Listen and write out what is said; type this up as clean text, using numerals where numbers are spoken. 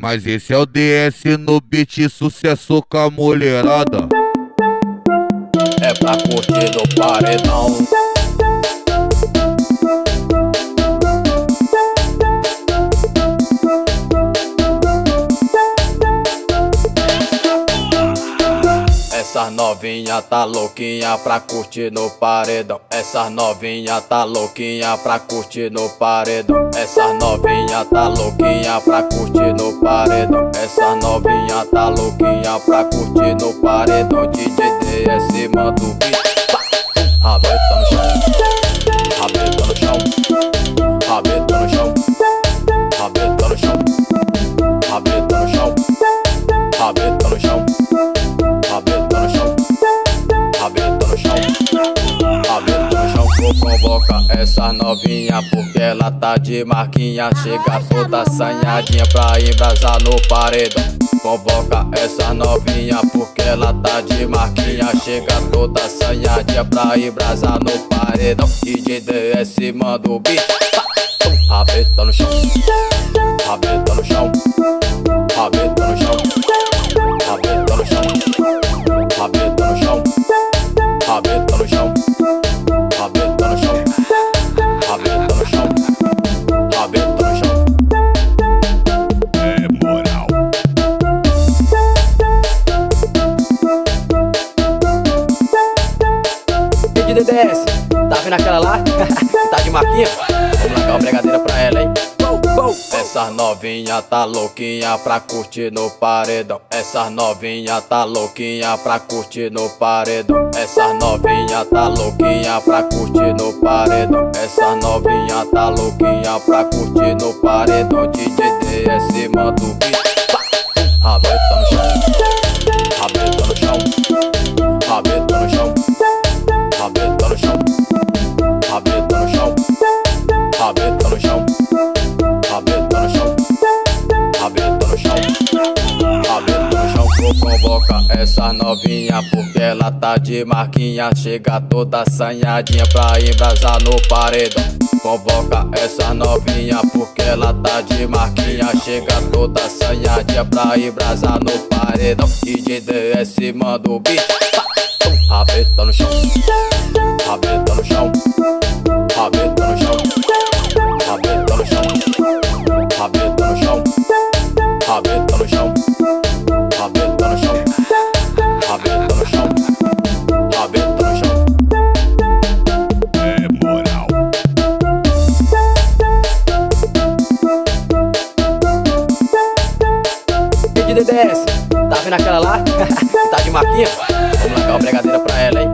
Mas esse é o DS no beat, sucesso com a mulherada. É pra curtir no paredão. Essas novinha tá louquinha pra curtir no paredão. Essas novinha tá louquinha pra curtir no paredão. Essas novinha tá louquinha pra curtir no paredão. Essas novinha tá louquinha pra curtir no paredão. DJ DS manda o beat. Rabeta no chão, rabeta no chão, rabeta no chão, rabeta no chão, rabeta no chão, rabeta no chão. Convoca essa novinha porque ela tá de marquinha. Chega toda assanhadinha pra embrasar no paredão. Convoca essa novinha porque ela tá de marquinha. Chega toda assanhadinha pra embrasar no paredão. DJ DS manda o beat. Rabeta no chão, rabeta no chão, rabeta no chão, rabeta no chão, rabeta no chão, rabeta no chão. DDS, tá vendo aquela lá? Que tá de marquinha? Vamos largar uma bregadeira pra ela, hein? Essas novinha tá louquinha pra curtir no paredão. Essas novinha tá louquinha pra curtir no paredão. Essas novinha tá louquinha pra curtir no paredão. Essas novinha tá louquinha pra curtir no paredão. DJ DS manda o beat. Rabeta no chão, rabeta no chão, rabeta no chão. Rabeta no chão, rabeta no chão, rabeta no chão, rabeta no chão, rabeta no chão, rabeta no chão. Convoca essa novinha porque ela tá de marquinha. Chega toda assanhadinha pra embrasar no paredão. Convoca essa novinha porque ela tá de marquinha. Chega toda assanhadinha pra embrasar no paredão. DJ DS manda o beat. Rabeta no chão, rabeta no chão, rabeta no chão, rabeta no chão, rabeta no chão, rabeta no chão, rabeta no chão, rabeta no chão, rabeta no chão. É moral. E de DDS, tá vendo aquela lá? Que tá de marquinha? Vamos largar uma bregadeira pra ela, hein?